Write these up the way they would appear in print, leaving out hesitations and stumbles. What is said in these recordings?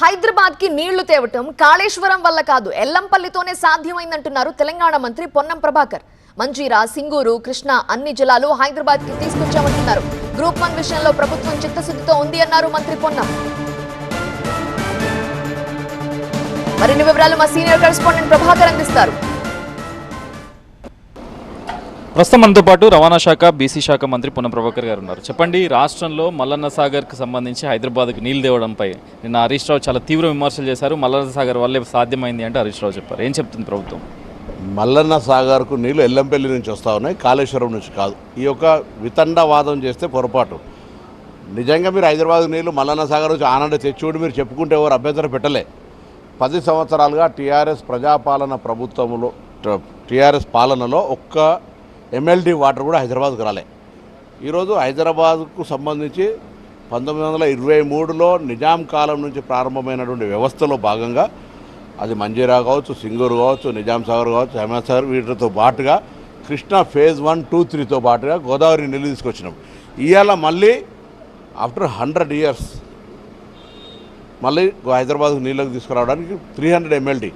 హైదరాబాద్ కి నీళ్లు తేవటం కాళేశ్వరం వల్ల కాదు ఎల్లంపల్లితోనే సాధ్యమైందంటున్నారు తెలంగాణ మంత్రి పొన్నం ప్రభాకర్. మంజీరా, సింగూరు, కృష్ణా అన్ని జలాలు హైదరాబాద్ కి తీసుకొచ్చామంటున్నారు. గ్రూప్ 1 విషయంలో ప్రభుత్వం చిత్తశుద్ధితో ఉంది అన్నారు మంత్రి పొన్నం. మరిన్ని వివరాలు మా సీనియర్ కరెస్పాండెంట్ ప్రభాకర్ అందిస్తారు. ప్రస్తుతం మనతో పాటు రవాణా శాఖ, బీసీ శాఖ మంత్రి పొన్నం ప్రభాకర్ గారు ఉన్నారు. చెప్పండి, రాష్ట్రంలో మల్లన్న సాగర్కి సంబంధించి హైదరాబాద్కి నీళ్లు తేవడంపై నిన్న హరీష్ రావు చాలా తీవ్ర విమర్శలు చేశారు. మల్లన్న సాగర్ వల్లే సాధ్యమైంది అంటే హరీష్ రావు చెప్పారు. ఏం చెప్తుంది ప్రభుత్వం? మల్లన్న సాగర్కు నీళ్లు ఎల్లంపల్లి నుంచి వస్తూ ఉన్నాయి, కాళేశ్వరం నుంచి కాదు. ఈ యొక్క వితండవాదం చేస్తే పొరపాటు. నిజంగా మీరు హైదరాబాద్ నీళ్లు మల్లన్న సాగర్ నుంచి ఆనాడు తెచ్చుకుంటూ మీరు చెప్పుకుంటే ఎవరు అభ్యంతరం పెట్టలే. 10 సంవత్సరాలుగా టీఆర్ఎస్ ప్రజాపాలన ప్రభుత్వంలో టీఆర్ఎస్ పాలనలో ఒక్క MLD వాటర్ కూడా హైదరాబాద్కు రాలే. ఈరోజు హైదరాబాద్కు సంబంధించి 1923లో నిజాం కాలం నుంచి ప్రారంభమైనటువంటి వ్యవస్థలో భాగంగా అది మంజీరా కావచ్చు, సింగూరు కావచ్చు, నిజాం సాగర్ కావచ్చు, హైమత్ సాగర్ వీటితో పాటుగా కృష్ణా ఫేజ్ 1, 2, 3తో పాటుగా గోదావరి నీళ్ళు తీసుకొచ్చినాం. ఇవాళ మళ్ళీ ఆఫ్టర్ 100 years మళ్ళీ హైదరాబాద్కు నీళ్ళకు తీసుకురావడానికి 300 MLD.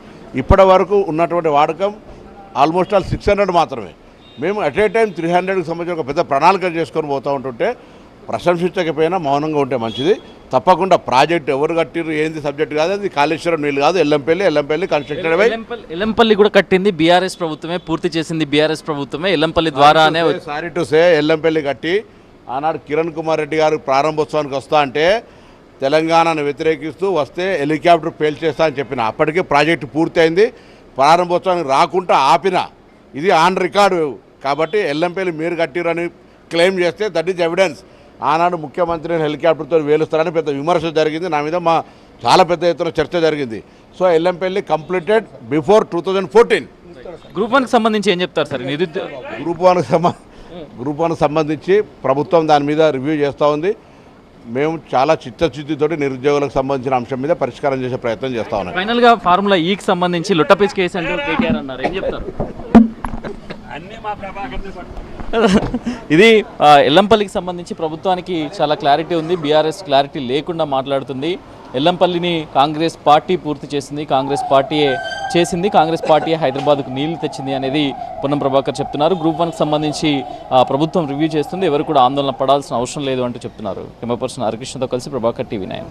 ఇప్పటి వరకు ఉన్నటువంటి వాడకం ఆల్మోస్ట్ 600 మాత్రమే. మేము అట్ ఏ టైం 300కి సంబంధించిన ఒక పెద్ద ప్రణాళిక చేసుకొని పోతూ ఉంటుంటే ప్రశంసించకపోయినా మౌనంగా ఉంటే మంచిది. తప్పకుండా ప్రాజెక్ట్ ఎవరు కట్టిరు ఏంది సబ్జెక్ట్ కాదు, అది కాళేశ్వరం నీళ్ళు కాదు, ఎల్లంపల్లి కన్స్ట్రక్టెడ్ అయ్యి ఎల్లంపల్లి కూడా కట్టింది బీఆర్ఎస్ ప్రభుత్వమే, పూర్తి చేసింది బీఆర్ఎస్ ప్రభుత్వమే. ఎల్లంపల్లి ద్వారానే సారీ టు సే ఎల్లంపల్లి కట్టి ఆనాడు కిరణ్ కుమార్ రెడ్డి గారు ప్రారంభోత్సవానికి వస్తా అంటే తెలంగాణను వ్యతిరేకిస్తూ వస్తే హెలికాప్టర్ పేల్చేస్తా అని చెప్పిన. అప్పటికే ప్రాజెక్టు పూర్తి అయింది, ప్రారంభోత్సవానికి రాకుండా ఆపిన. ఇది ఆన్ రికార్డు. కాబట్టి ఎల్లంపల్లి మీరు కట్టిరని క్లెయిమ్ చేస్తే దట్ ఈజ్ ఎవిడెన్స్. ఆనాడు ముఖ్యమంత్రిని హెలికాప్టర్తో వేలుస్తారని పెద్ద విమర్శ జరిగింది. నా మీద చాలా పెద్ద ఎత్తున చర్చ జరిగింది. So Yellampalli completed before 2014. Group 1కి సంబంధించి ఏం చెప్తారు సార్? గ్రూప్ 1కి సంబంధించి ప్రభుత్వం దాని మీద రివ్యూ చేస్తూ ఉంది. మేము చాలా చిత్తశుద్ధితోటి నిరుద్యోగులకు సంబంధించిన అంశం మీద పరిష్కారం చేసే ప్రయత్నం చేస్తూ ఉన్నాం. ఫైనల్గా ఫార్ములా ఈకి సంబంధించి లుట్టపేసి కేసు అంటే కేటీఆర్ అన్నారు, ఏం చెప్తారు? ఇది ఎల్లంపల్లికి సంబంధించి ప్రభుత్వానికి చాలా క్లారిటీ ఉంది, బీఆర్ఎస్ క్లారిటీ లేకుండా మాట్లాడుతుంది. ఎల్లంపల్లిని కాంగ్రెస్ పార్టీ పూర్తి చేసింది, కాంగ్రెస్ పార్టీయే చేసింది, కాంగ్రెస్ పార్టీయే హైదరాబాద్కు నీళ్లు తెచ్చింది అనేది పొన్నం ప్రభాకర్ చెప్తున్నారు. గ్రూప్ 1కి సంబంధించి ప్రభుత్వం రివ్యూ చేస్తుంది, ఎవరు కూడా ఆందోళన పడాల్సిన అవసరం లేదు అంటూ చెప్తున్నారు. కెమెరా పర్సన్ హరికృష్ణతో కలిసి ప్రభాకర్, TV9.